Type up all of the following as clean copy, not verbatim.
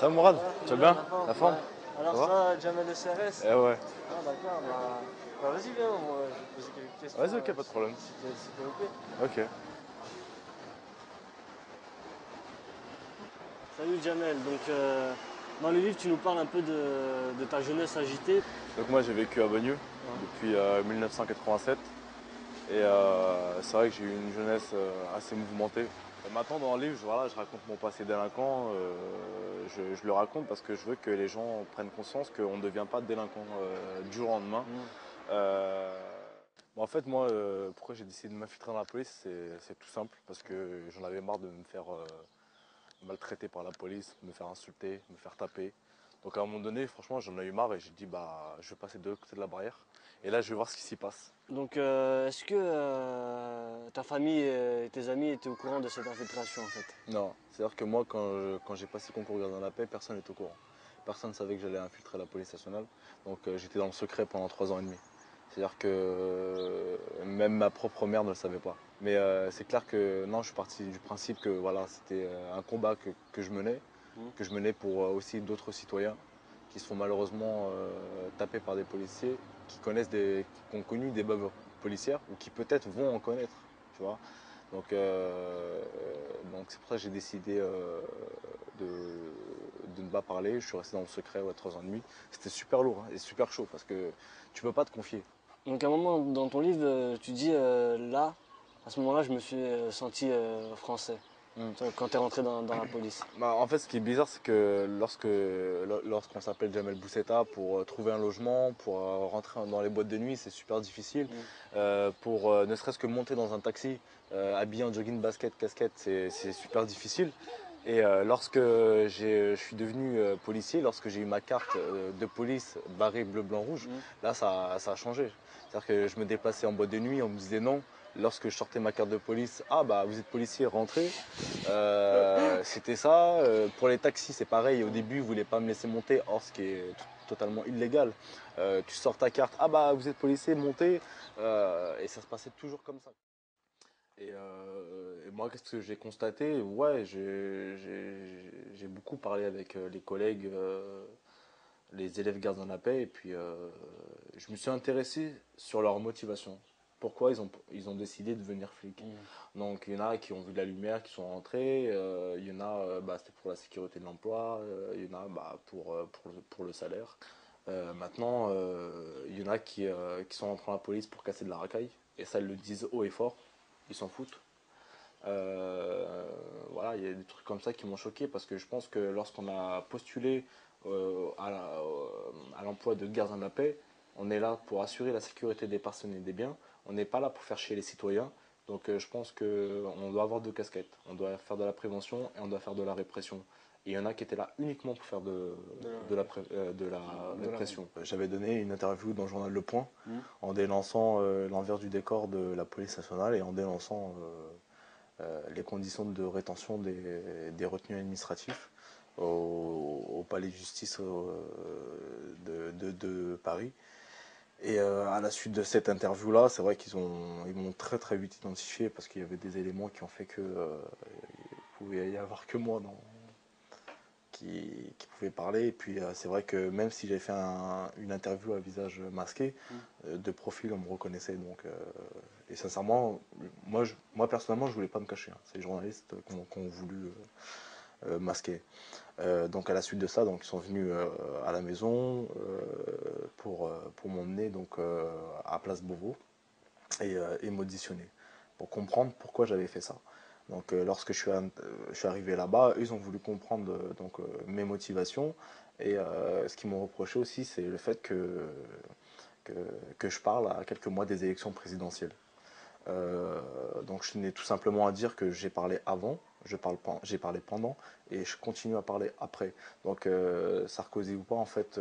Ça va Mourad, tu vas bien? D'accord, La forme? ouais. Alors Ça va? ça, Jamel de CRS. Eh ouais. Ah d'accord, vas-y viens, moi, je vais te poser quelques questions Vas-y, ok, pas de problème. si t'es ok. Ok. Salut Jamel, dans le livre tu nous parles un peu de ta jeunesse agitée. Donc moi j'ai vécu à Bagneux Ouais. depuis 1987 et c'est vrai que j'ai eu une jeunesse assez mouvementée. Et maintenant dans le livre, voilà, je raconte mon passé délinquant, je le raconte parce que je veux que les gens prennent conscience qu'on ne devient pas délinquant du jour au lendemain. Euh, en fait, moi, pourquoi j'ai décidé de m'infiltrer dans la police, c'est tout simple, parce que j'en avais marre de me faire maltraiter par la police, me faire insulter, me faire taper. Donc à un moment donné, franchement, j'en ai eu marre et j'ai dit, bah, je vais passer de l'autre côté de la barrière. Et là, je vais voir ce qui s'y passe. Est-ce que ta famille et tes amis étaient au courant de cette infiltration en fait? Non, c'est-à-dire que moi, quand j'ai passé concours gardien de la paix, personne n'était au courant. Personne ne savait que j'allais infiltrer la police nationale. Donc j'étais dans le secret pendant 3 ans et demi. C'est-à-dire que même ma propre mère ne le savait pas. Mais c'est clair que non, je suis parti du principe que voilà, c'était un combat que que je menais pour aussi d'autres citoyens qui sont malheureusement tapés par des policiers, qui ont connu des bavures policières ou qui peut-être vont en connaître, tu vois. Donc, c'est pour ça que j'ai décidé de, de ne pas parler. Je suis resté dans le secret 3 ans et demi. C'était super lourd hein, et super chaud parce que tu peux pas te confier. Donc à un moment dans ton livre, tu dis là, à ce moment-là, je me suis senti français. Mm. Quand tu es rentré dans la police. Bah, en fait, ce qui est bizarre, c'est que lorsqu'on s'appelle Jamel Bousseta pour trouver un logement, pour rentrer dans les boîtes de nuit, c'est super difficile. Pour ne serait-ce que monter dans un taxi, habillé en jogging, basket, casquette, c'est super difficile. Et lorsque je suis devenu policier, lorsque j'ai eu ma carte de police barrée bleu, blanc, rouge, là, ça a changé. C'est-à-dire que je me déplaçais en boîte de nuit, on me disait non. Lorsque je sortais ma carte de police, ah bah vous êtes policier, rentrez. C'était ça. Pour les taxis, c'est pareil. Au début, ils ne voulaient pas me laisser monter, or ce qui est totalement illégal. Tu sors ta carte, ah bah vous êtes policier, montez. Et ça se passait toujours comme ça. Et moi, qu'est-ce que j'ai constaté? Ouais, j'ai beaucoup parlé avec les collègues, les élèves gardiens de la paix, et puis je me suis intéressé sur leur motivation. Pourquoi ils ont décidé de devenir flics. Donc il y en a qui ont vu de la lumière, qui sont rentrés, il y en a, bah, c'était pour la sécurité de l'emploi, il y en a bah, pour le salaire. Maintenant, il y en a qui sont rentrés dans la police pour casser de la racaille, et ça ils le disent haut et fort, ils s'en foutent. Voilà, il y a des trucs comme ça qui m'ont choqué parce que je pense que lorsqu'on a postulé à l'emploi de gardien de la paix, on est là pour assurer la sécurité des personnes et des biens. On n'est pas là pour faire chier les citoyens. Donc je pense qu'on doit avoir deux casquettes. On doit faire de la prévention et on doit faire de la répression. Et il y en a qui étaient là uniquement pour faire de la répression. J'avais donné une interview dans le journal Le Point en dénonçant l'envers du décor de la police nationale et en dénonçant les conditions de rétention des retenus administratifs au palais de justice de Paris. Et à la suite de cette interview-là, c'est vrai ils m'ont très très vite identifié parce qu'il y avait des éléments qui ont fait que il pouvait y avoir que moi qui pouvait parler. Et puis c'est vrai que même si j'avais fait une interview à visage masqué, de profil on me reconnaissait. Donc, et sincèrement, moi personnellement je voulais pas me cacher. Hein. C'est les journalistes qui ont voulu masquer. Donc à la suite de ça, donc, ils sont venus à la maison pour m'emmener donc, à Place Beauvau et m'auditionner pour comprendre pourquoi j'avais fait ça. Donc lorsque je suis arrivé là-bas, ils ont voulu comprendre mes motivations et ce qu'ils m'ont reproché aussi, c'est le fait que, que je parle à quelques mois des élections présidentielles. Donc je n'ai tout simplement à dire que j'ai parlé avant, j'ai parlé pendant et je continue à parler après. Donc Sarkozy ou pas, en fait,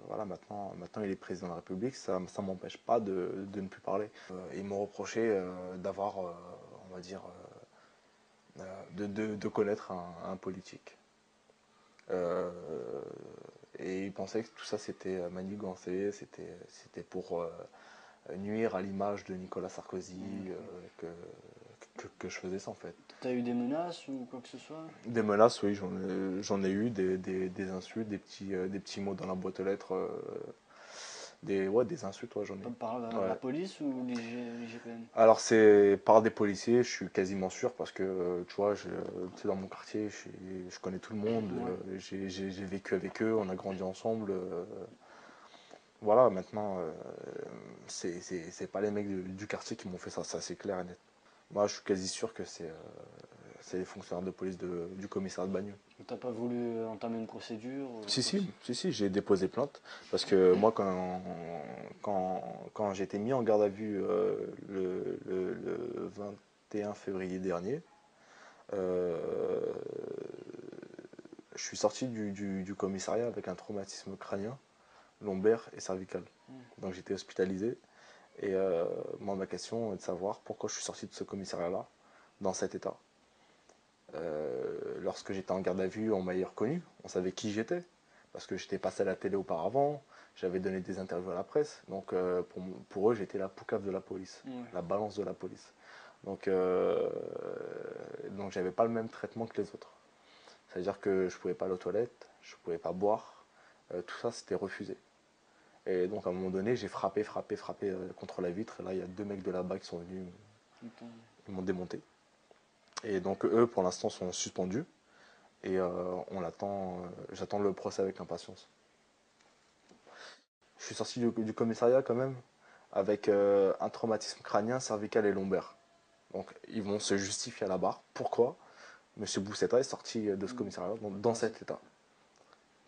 voilà, maintenant il est président de la République, ça ne m'empêche pas de ne plus parler. Ils m'ont reproché d'avoir, on va dire, de connaître un politique. Euh, et ils pensaient que tout ça c'était manigancé, c'était pour nuire à l'image de Nicolas Sarkozy, que je faisais ça en fait. T'as eu des menaces ou quoi que ce soit? Des menaces, oui, j'en ai eu, des insultes, des petits mots dans la boîte aux lettres, ouais, des insultes, ouais, j'en ai eu. Par la Ouais. police ou l'IGPN? Alors c'est par des policiers, je suis quasiment sûr, parce que tu vois, tu sais, dans mon quartier, je connais tout le monde, Ouais. j'ai vécu avec eux, on a grandi ensemble. Voilà, maintenant, c'est pas les mecs du quartier qui m'ont fait ça c'est clair et net. Moi, je suis quasi sûr que c'est les fonctionnaires de police du commissariat de Bagneux. T'as pas voulu entamer une procédure ou Si, quoi que si, si, si, j'ai déposé plainte. Parce que moi, quand j'ai été mis en garde à vue le 21 février dernier, euh, je suis sorti du commissariat avec un traumatisme crânien, lombaire et cervical. Hmm. Donc j'étais hospitalisé. Et moi, ma question est de savoir pourquoi je suis sorti de ce commissariat-là, dans cet état. Lorsque j'étais en garde à vue, on m'a reconnu, on savait qui j'étais, parce que j'étais passé à la télé auparavant, j'avais donné des interviews à la presse, donc pour eux, j'étais la poucave de la police, Ouais. la balance de la police. Donc j'avais pas le même traitement que les autres. C'est-à-dire que je pouvais pas aller aux toilettes, je pouvais pas boire, tout ça c'était refusé. Et donc à un moment donné, j'ai frappé contre la vitre, et là il y a deux mecs de là-bas qui sont venus, Attends. ils m'ont démonté. Et donc eux, pour l'instant, sont suspendus. Et j'attends le procès avec impatience. Je suis sorti du commissariat quand même avec un traumatisme crânien, cervical et lombaire. Donc ils vont se justifier à la barre. Pourquoi Monsieur Boussetta est sorti de ce commissariat dans cet état.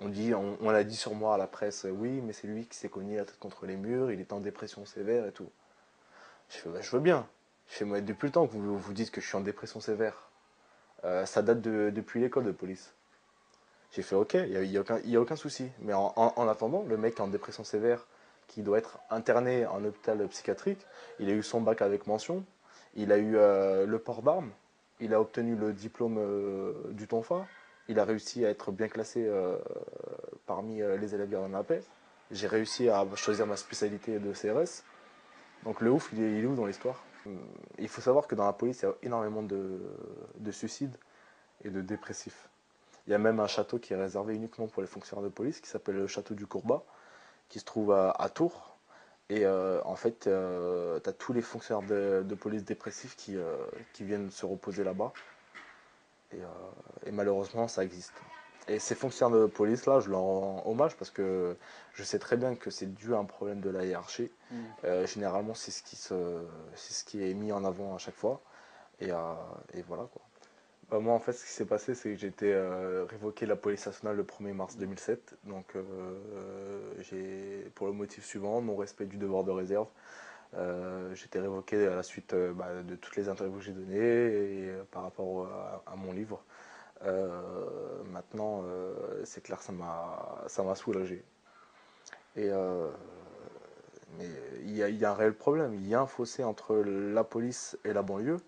On l'a dit sur moi à la presse, oui, mais c'est lui qui s'est cogné la tête contre les murs, il est en dépression sévère et tout. Je fais, bah, je veux bien. Je fais, moi, depuis le temps que vous dites que je suis en dépression sévère, ça date depuis l'école de police. J'ai fait ok, il y a aucun souci. Mais en attendant, le mec en dépression sévère, qui doit être interné en hôpital psychiatrique, il a eu son bac avec mention, il a eu le port d'armes, il a obtenu le diplôme du TONFA, il a réussi à être bien classé parmi les élèves gardiens de la paix. J'ai réussi à choisir ma spécialité de CRS. Donc le ouf, il est où dans l'histoire? Il faut savoir que dans la police, il y a énormément de suicides et de dépressifs. Il y a même un château qui est réservé uniquement pour les fonctionnaires de police, qui s'appelle le château du Courbat, qui se trouve à Tours. Et en fait, tu as tous les fonctionnaires de police dépressifs qui viennent se reposer là-bas. Et malheureusement, ça existe. Et ces fonctionnaires de police-là, je leur rends hommage parce que je sais très bien que c'est dû à un problème de la hiérarchie. Généralement, c'est ce qui est mis en avant à chaque fois. Et voilà quoi. Bah, moi, en fait, ce qui s'est passé, c'est que j'ai été révoqué de la police nationale le 1er mars 2007. Donc, pour le motif suivant, non-respect du devoir de réserve. J'ai été révoqué à la suite de toutes les interviews que j'ai données et par rapport à mon livre. Maintenant, c'est clair, ça m'a soulagé. Et, mais il y a un réel problème. Il y a un fossé entre la police et la banlieue.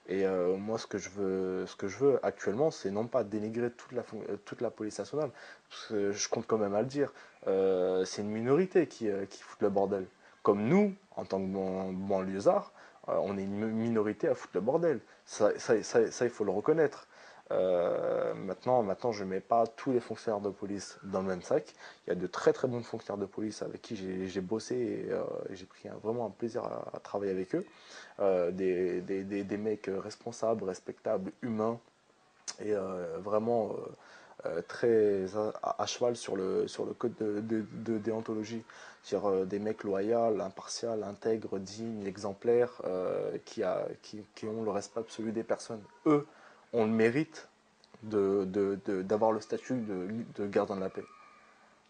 Et moi, ce que je veux actuellement, c'est non pas dénigrer toute la police nationale, parce que je compte quand même à le dire. C'est une minorité qui fout le bordel. Comme nous, en tant que banlieusards, on est une minorité à foutre le bordel. Ça, il faut le reconnaître. Maintenant, je ne mets pas tous les fonctionnaires de police dans le même sac. Il y a de très très bons fonctionnaires de police avec qui j'ai bossé et j'ai pris vraiment un plaisir à travailler avec eux. Des mecs responsables, respectables, humains et vraiment très à cheval sur le code de déontologie. C'est-à-dire des mecs loyaux, impartials, intègres, dignes, exemplaires, qui ont le respect absolu des personnes. Eux ont le mérite d'avoir le statut de gardien de la paix.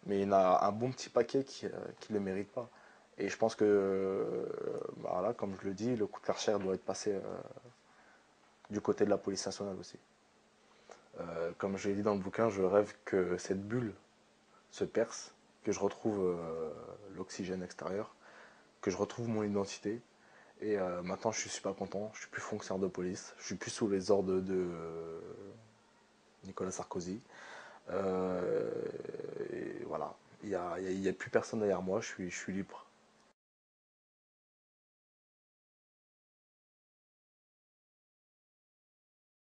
Mais il y en a un bon petit paquet qui ne le mérite pas. Et je pense que, là, comme je le dis, le coup de cher doit être passé du côté de la police nationale aussi. Comme je l'ai dit dans le bouquin, je rêve que cette bulle se perce, que je retrouve l'oxygène extérieur, que je retrouve mon identité. Et maintenant, je suis pas content, je suis plus fonctionnaire de police, je suis plus sous les ordres de Nicolas Sarkozy. Et voilà, il y a plus personne derrière moi, je suis libre.